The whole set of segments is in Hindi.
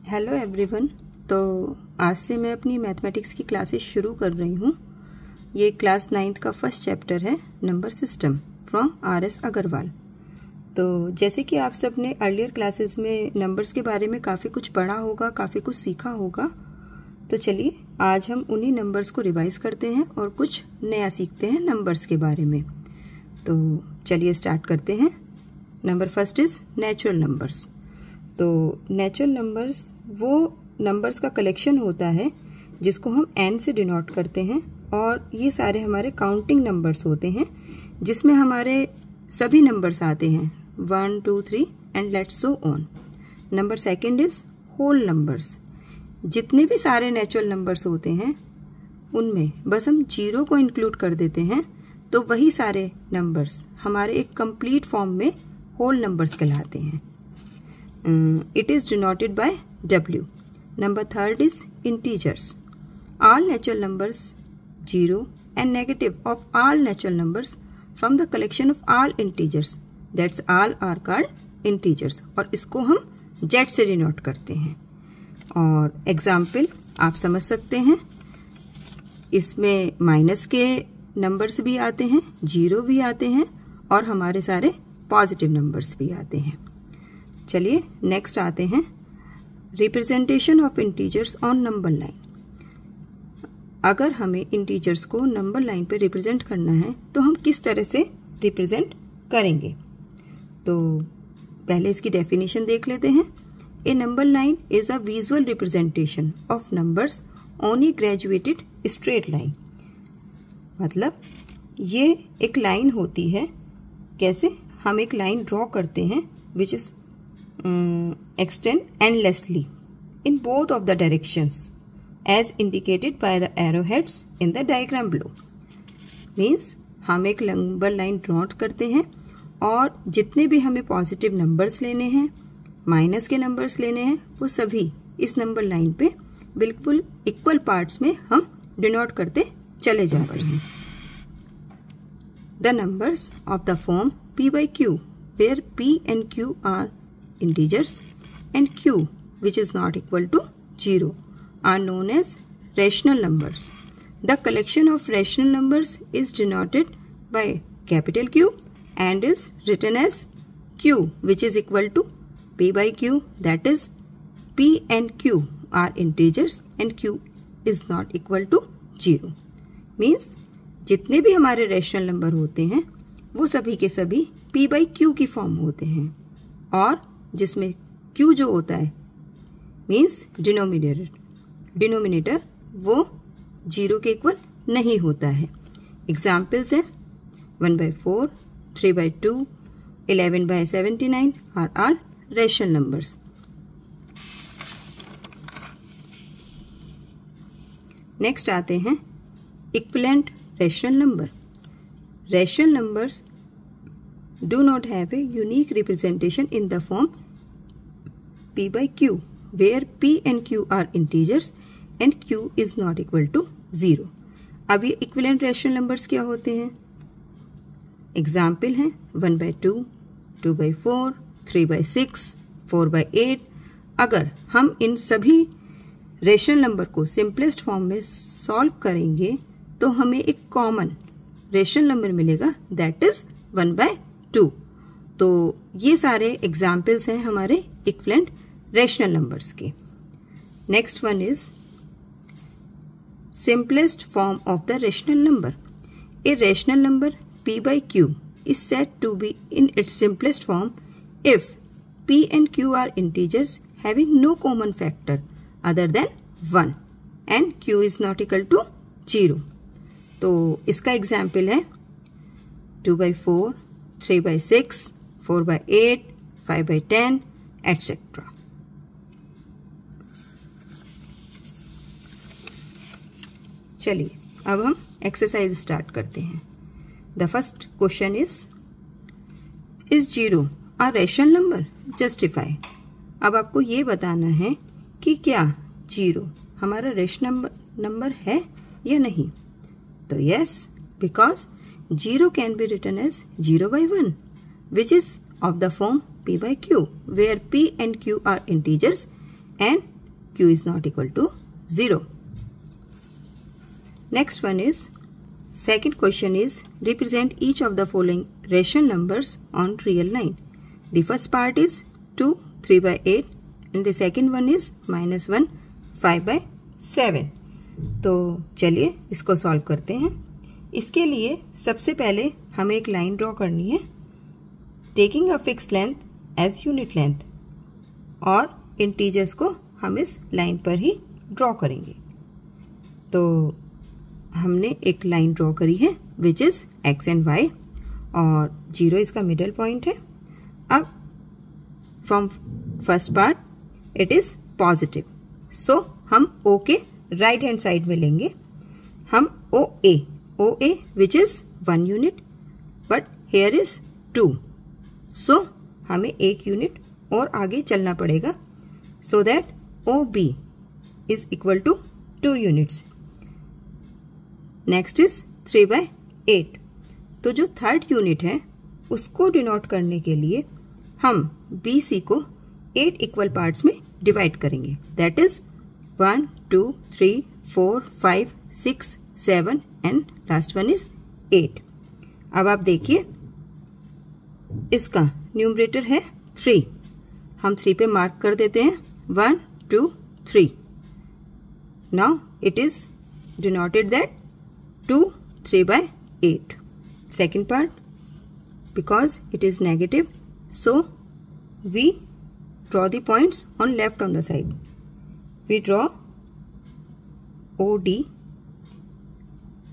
Hello everyone. तो आज से मैं अपनी मैथमेटिक्स की क्लासेस शुरू कर रही हूँ। ये क्लास 9th का फर्स्ट चैप्टर है, number system from R S. Agarwal. तो जैसे कि आप सब ने अर्लियर क्लासेस में नंबर्स के बारे में काफ़ी कुछ पढ़ा होगा, काफ़ी कुछ सीखा होगा। तो चलिए आज हम उन्हीं नंबर्स को रिवाइज करते हैं और कुछ नया सीखते हैं नंबर्स के बारे में। तो चलिए स्टार्ट करते हैं। Number first is natural numbers. तो नेचुरल नंबर्स वो नंबर्स का कलेक्शन होता है जिसको हम n से डिनोट करते हैं, और ये सारे हमारे काउंटिंग नंबर्स होते हैं जिसमें हमारे सभी नंबर्स आते हैं 1, 2, 3 and let's so on. Number second is whole numbers. जितने भी सारे नेचुरल नंबर्स होते हैं उनमें बस हम जीरो को इंक्लूड कर देते हैं, तो वही सारे नंबर्स हमारे एक कंप्लीट फॉर्म में होल नंबर्स कहलाते हैं। It is denoted by W. Number third is integers. All natural numbers, zero and negative of all natural numbers from the collection of all integers. That's all are called integers. और इसको हम Z से डिनोट करते हैं। और एग्जाम्पल आप समझ सकते हैं, इसमें माइनस के नंबर्स भी आते हैं, जीरो भी आते हैं और हमारे सारे पॉजिटिव नंबर्स भी आते हैं। चलिए नेक्स्ट आते हैं, representation of integers on number line. अगर हमें इंटीजर्स को नंबर लाइन पे रिप्रेजेंट करना है तो हम किस तरह से रिप्रेजेंट करेंगे? तो पहले इसकी डेफिनेशन देख लेते हैं। A number line is a visual representation of numbers on a graduated straight line. मतलब ये एक लाइन होती है। कैसे? हम एक लाइन ड्रॉ करते हैं which is extend endlessly in both of the directions as indicated by the arrowheads in the diagram below. Means हम एक नंबर लाइन ड्रॉ करते हैं और जितने भी हमें पॉजिटिव नंबर्स लेने हैं, माइनस के नंबर्स लेने हैं, वो सभी इस नंबर लाइन पे बिल्कुल इक्वल पार्ट्स में हम डिनोट करते चले जाते हैं। The numbers of the form p by q where p and q are integers and q which is not equal to 0 are known as rational numbers. The collection of rational numbers is denoted by capital Q and is written as q which is equal to p by q, that is p and q are integers and q is not equal to 0. Means जितने भी हमारे रेशनल नंबर होते हैं वो सभी के सभी p by q की फॉर्म होते हैं, और जिसमें q जो होता है मीन्स डिनोमिनेटर वो जीरो के इक्वल नहीं होता है। एग्जाम्पल्स है 1/4, 3/2, 11/79 are all rational numbers. Next आते हैं equivalent rational number. Rational numbers do not have a unique representation in the form p by q where p and q are integers and q is not equal to 0. अब ये इक्विवेलेंट रेशनल नंबर्स क्या होते हैं? एग्जाम्पल हैं 1/2, 2/4, 3/6, 4/8। अगर हम इन सभी रेशनल नंबर को सिंपलेस्ट फॉर्म में सॉल्व करेंगे तो हमें एक कॉमन रेशनल नंबर मिलेगा, दैट इज 1/2। तो ये सारे एग्जाम्पल्स हैं हमारे इक्विवेलेंट रेशनल नंबर्स के। Next one is simplest form of the rational number. A rational number p by q is said to be in its simplest form if p and q are integers having no common factor other than 1 and q is not equal to 0. तो इसका एग्जाम्पल है 2/4, 3/6, 4/8, 5/10 etc. चलिए अब हम एक्सरसाइज स्टार्ट करते हैं। The first question is zero a rational number? Justify. अब आपको ये बताना है कि क्या जीरो हमारा रेशनल नंबर है या नहीं। तो yes, because 0 can be written as 0/1 which is of the form p by q where p and q are integers and q is not equal to 0. Next one is, second question is, represent each of the following rational numbers on real line. The first part is 2, 3 by 8 and the second one is -1, 5 by 7. तो चलिए इसको सॉल्व करते हैं। इसके लिए सबसे पहले हमें एक लाइन ड्रॉ करनी है, taking a fix length as unit length, और इंटीजर्स को हम इस लाइन पर ही ड्रॉ करेंगे। तो हमने एक लाइन ड्रॉ करी है which is X and Y, और 0 इसका मिडल पॉइंट है। अब from first part it is positive, so हम ओ के राइट हैंड साइड में लेंगे। हम O A which is 1 unit, but here is 2, so हमें 1 यूनिट और आगे चलना पड़ेगा, so that O B is equal to 2 units. Next is 3 by 8। तो जो थर्ड यूनिट है उसको डिनोट करने के लिए हम बी सी को 8 इक्वल पार्ट्स में डिवाइड करेंगे, that is 1, 2, 3, 4, 5, 6, 7 and last one is 8। अब आप देखिए इसका न्यूमरेटर है 3, हम 3 पे मार्क कर देते हैं, 1, 2, 3। Now it is denoted that 2, 3 by 8. Second part, because it is negative, so we draw the points on left on the side. We draw OD,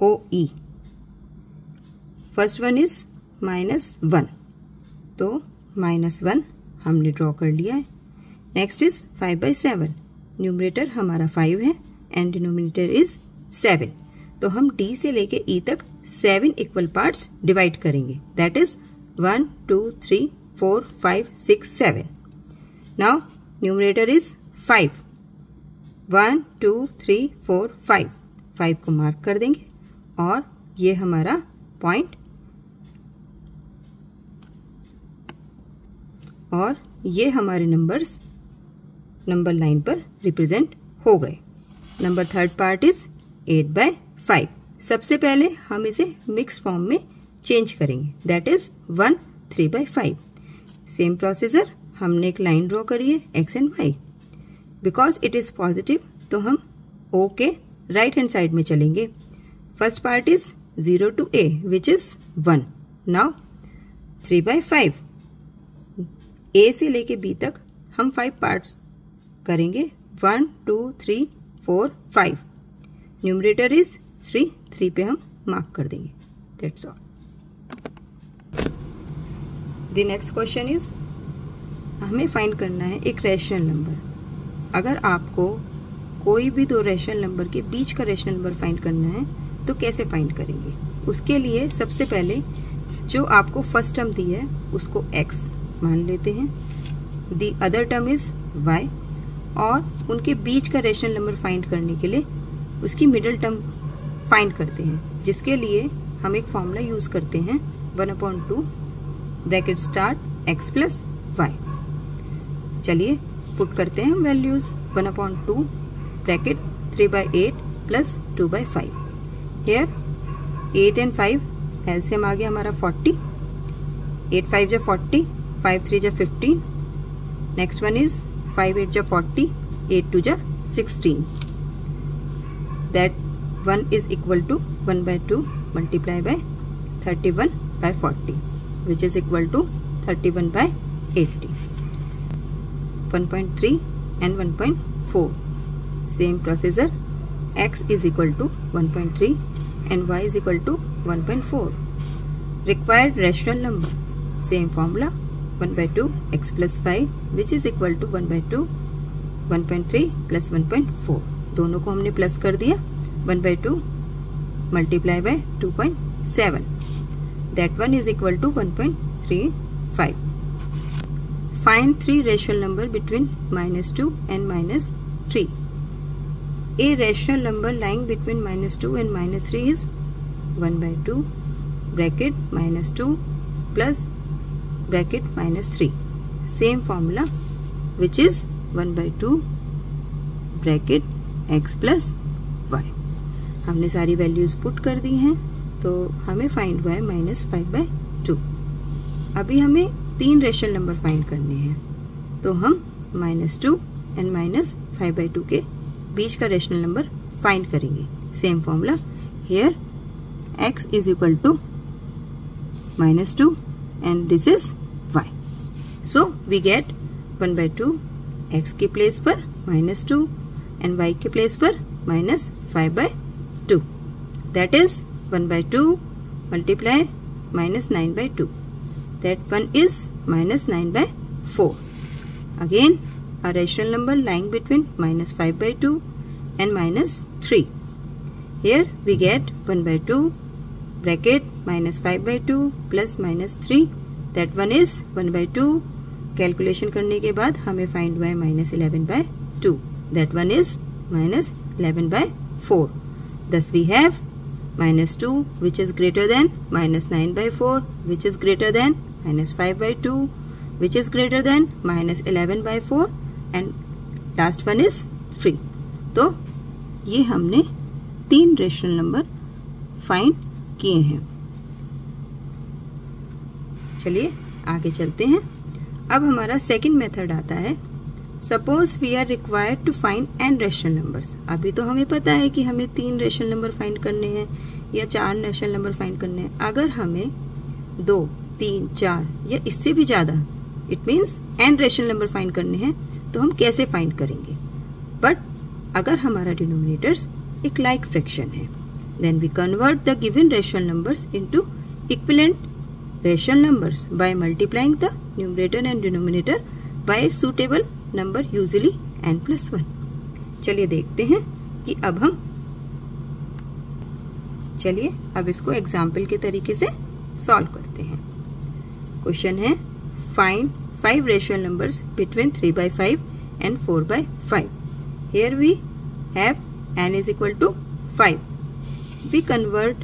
OE. First one is -1, तो -1 हमने ड्रॉ कर लिया है। नेक्स्ट इज 5 by 7, न्यूमरेटर हमारा 5 है एंड डिनोमिनेटर इज 7, तो हम D से लेके E तक 7 इक्वल पार्ट्स डिवाइड करेंगे, that is 1, 2, 3, 4, 5, 6, 7। Now numerator is 5, 1, 2, 3, 4, 5 को मार्क कर देंगे, और ये हमारा पॉइंट, और ये हमारे नंबर्स नंबर लाइन पर रिप्रेजेंट हो गए। Number third part is 8 by 5। सबसे पहले हम इसे मिक्स फॉर्म में चेंज करेंगे, that is 1, 3 by 5। Same procedure, हमने एक लाइन ड्रॉ करी है x and y, because it is positive तो हम ओ के राइट हैंड साइड में चलेंगे। First part is 0 to a which is 1। Now 3 by 5, ए से लेके बी तक हम 5 पार्ट्स करेंगे, 1, 2, 3, 4, 5। न्यूमरेटर इज 3 पे हम मार्क कर देंगे, that's all. The next question is, हमें फाइंड करना है एक रैशनल नंबर। अगर आपको कोई भी दो रैशनल नंबर के बीच का रैशनल नंबर फाइंड करना है तो कैसे फाइंड करेंगे? उसके लिए सबसे पहले जो आपको फर्स्ट टर्म दी है उसको x मान लेते हैं, the other term is y, और उनके बीच का रैशनल नंबर फाइंड करने के लिए उसकी मिडिल टर्म फाइंड करते हैं, जिसके लिए हम एक फॉर्मूला यूज करते हैं 1/2 bracket start x plus y। चलिए पुट करते हैं हम values, 1/2 bracket 3 by 8 plus 2 by 5। Here 8 and 5 LCM आ गया हमारा 40, 8 5 जा 40, 5 3 जा 15। नेक्स्ट वन इज 5 8 जा 40, 8 2 जा 16। That 1 is equal to 1/2 multiplied by 31 by 40, which is equal to 31 by 80. 1.3 and 1.4. Same procedure. X is equal to 1.3 and y is equal to 1.4. Required rational number. Same formula. 1/2 x plus 5, which is equal to 1/2 1.3 plus 1.4. दोनों को हमने प्लस कर दिया, 1/2 multiply by 2.7. That one is equal to 1.35. Find three rational number between -2 and -3. A rational number lying between -2 and -3 is 1/2 bracket -2 plus bracket -3. Same formula, which is 1/2 bracket x plus y। हमने सारी वैल्यूज पुट कर दी हैं, तो हमें फाइंड हुआ है -5/2। अभी हमें 3 रेशनल नंबर फाइंड करने हैं, तो हम -2 एंड -5/2 के बीच का रेशनल नंबर फाइंड करेंगे। Same formula, here x is equal to -2 and this is y। So we get 1/2 x के प्लेस पर -2 एंड y के प्लेस पर -5/2। That is 1/2 multiply -9/2. That one is -9/4. Again, a rational number lying between -5/2 and -3. Here we get 1/2 bracket -5/2 plus -3. That one is 1/2. Calculation करने के बाद हमें फाइंड हुआ है -11/2. That one is -11/4. Thus we have -2 which is greater than -9/4 which is greater than -5/2 which is greater than -11/4 and last one is 3. तो ये हमने 3 रेशनल नंबर फाइंड किए हैं। चलिए आगे चलते हैं। अब हमारा सेकंड मेथड आता है, suppose we are required to find n rational numbers. अभी तो हमें पता है कि हमें 3 रेशनल नंबर फाइंड करने हैं या 4 रेशनल नंबर फाइंड करने हैं। अगर हमें 2, 3, 4 या इससे भी ज़्यादा, it means n rational number find करने हैं, तो हम कैसे फाइंड करेंगे? बट अगर हमारा डिनोमिनेटर्स एक लाइक फ्रैक्शन है, then we convert the given rational numbers into equivalent rational numbers by multiplying the numerator and denominator by suitable number, usually n+1। चलिए देखते हैं कि अब इसको एग्जाम्पल के तरीके से सॉल्व करते हैं। क्वेश्चन है, find 5 rational numbers between 3/5 and 4/5। Here we have n is equal to 5. We convert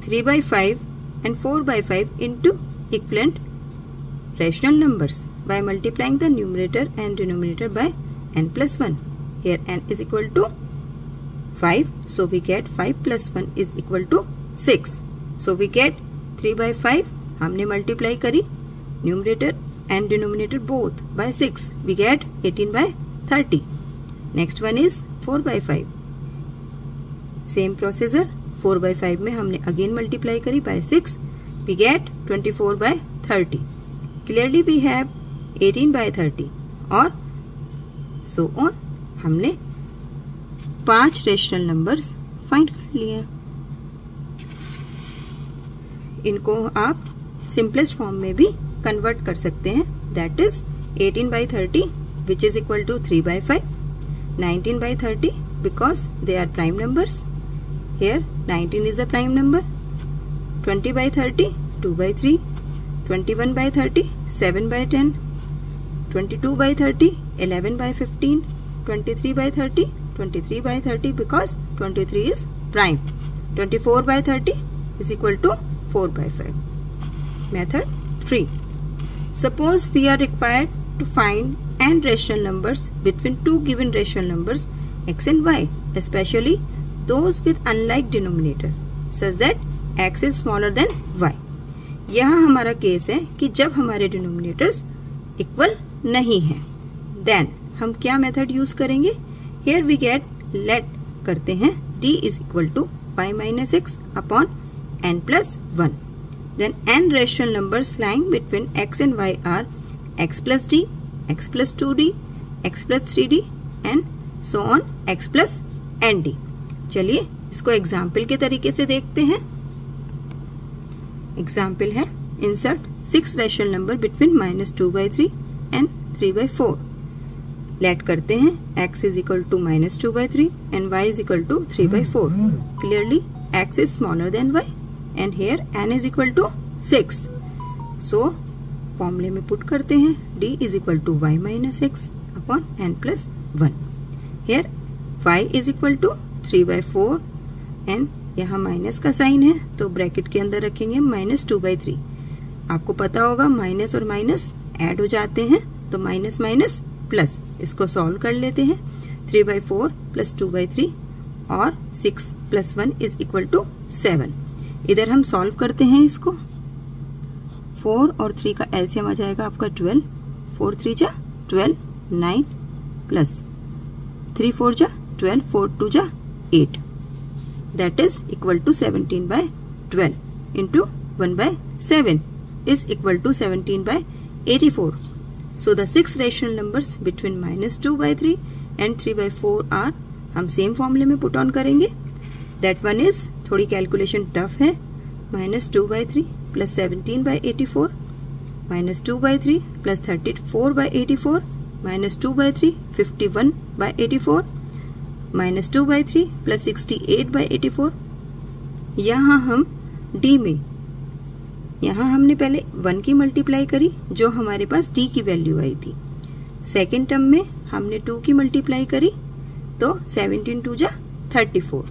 3/5 and 4/5 into equivalent rational numbers by multiplying the numerator and denominator by n+1. Here n is equal to 5, so we get 5 plus 1 is equal to 6. So we get 3/5 हमने multiply करी numerator and denominator both by 6. We get 18/30. Next one is 4/5. Same procedure, 4/5 में हमने again multiply करी by 6. We get 24/30. Clearly we have 18/30 और so on. हमने 5 रेशनल नंबर्स फाइंड कर लिए। इनको आप सिंपलेस्ट फॉर्म में भी कन्वर्ट कर सकते हैं। That is 18/30 which is equal to 3/5, 19/30 because they are prime numbers. Here 19 is a prime number. 20/30 2/3, 21/30 7/10, 22/30 11/15, 23/30 23/30 because 23 is prime. 24/30 is equal to 4/5. Method 3. Suppose we are required to find n rational numbers between two given rational numbers x and y, especially those with unlike denominators, such that x is smaller than y. यहाँ हमारा केस है कि जब हमारे डिनोमिनेटर्स इक्वल नहीं हैं, देन हम क्या मेथड यूज करेंगे? Here we get, लेट करते हैं d is equal to y minus x upon n+1. Then n rational numbers lying between x and y are x plus d, x plus 2d, x plus 3d and so on x plus nd. चलिए इसको एग्जाम्पल के तरीके से देखते हैं। एग्जाम्पल है, insert 6 rational number between -2/3 and 3/4। Let करते हैं x is equal to -2/3 and y is equal to 3/4. Clearly x is smaller than y and here n is equal to 6. So फॉर्मूले में पुट करते हैं d is equal to y minus x upon n+1. Here y is equal to 3/4 and यहाँ माइनस का साइन है तो ब्रैकेट के अंदर रखेंगे -2/3। आपको पता होगा माइनस और माइनस ऐड हो जाते हैं तो माइनस माइनस प्लस इसको सॉल्व कर लेते हैं। 3/4 प्लस 2/3 और 6 प्लस 1 इज इक्वल टू 7। इधर हम सॉल्व करते हैं इसको। 4 और 3 का एलसीएम आ जाएगा आपका 12। 4 3 जा 12, 9 प्लस 3 4 जा 12, 4 2 जा 8, that is equal to 17/12 into 1/7 is equal to 17/84. So the 6 rational numbers between -2/3 and 3/4 are, हम सेम फॉर्मूले में पुट ऑन करेंगे। That one is, थोड़ी कैलकुलेशन टफ है, -2/3 प्लस 17/84, -2/3 प्लस 34/84, -2/3 51/84, -2/3 प्लस 68/84। यहाँ हम डी में, यहाँ हमने पहले 1 की मल्टीप्लाई करी जो हमारे पास डी की वैल्यू आई थी। सेकेंड टर्म में हमने 2 की मल्टीप्लाई करी तो 17 2 जा 34।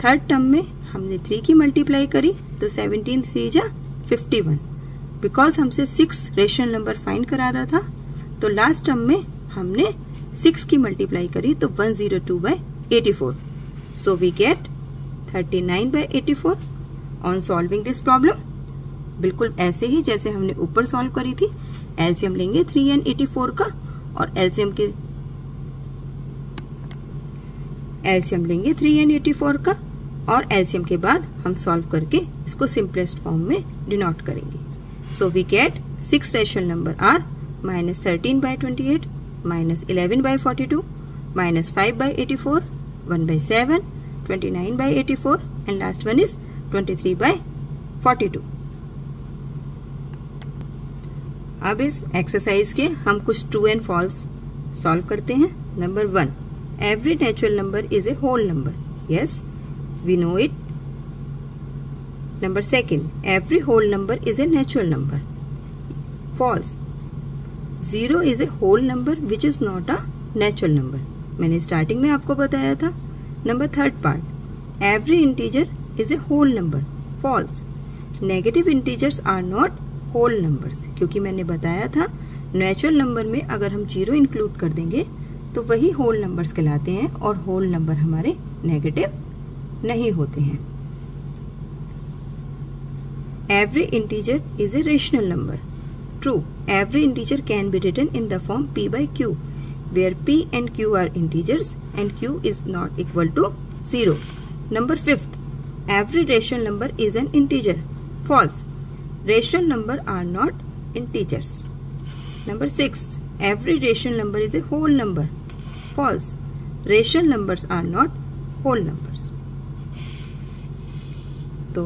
थर्ड टर्म में हमने 3 की मल्टीप्लाई करी तो 17 3 जा 51। बिकॉज हमसे 6 रेशनल नंबर फाइंड करा रहा था तो लास्ट टर्म में हमने 6 की मल्टीप्लाई करी तो 102/84। So we get 39/84 on solving this problem. बिल्कुल ऐसे ही जैसे हमने ऊपर सॉल्व करी थी। एलसीएम लेंगे 3 and 84 का और एलसीएम लेंगे 3 and 84 का और एलसीएम के बाद हम सॉल्व करके इसको सिंपलेस्ट फॉर्म में डिनोट करेंगे। So we get 6 rational number are -13/28, -11/42, -5/84, 1/7, 29/84 and last one is 23/42। अब इस एक्सरसाइज के हम कुछ ट्रू एंड फॉल्स सॉल्व करते हैं। Number 1, every natural number is a whole number. Yes, we know it. Number 2, every whole number is a natural number. False, 0 is a whole number which is not a natural number. मैंने स्टार्टिंग में आपको बताया था। Number 3 part, every integer is a whole number. False, negative integers are not whole numbers, क्योंकि मैंने बताया था नेचुरल नंबर में अगर हम 0 इंक्लूड कर देंगे तो वही होल नंबर्स कहलाते हैं और होल नंबर हमारे नेगेटिव नहीं होते हैं। Every integer is a rational number. True, every integer can be written in the form p/q where p and q are integers and q is not equal to 0. Number 5, every rational number is an integer. False, rational number are not integers. Number 6, every rational number is a whole number. False, rational numbers are not whole numbers. तो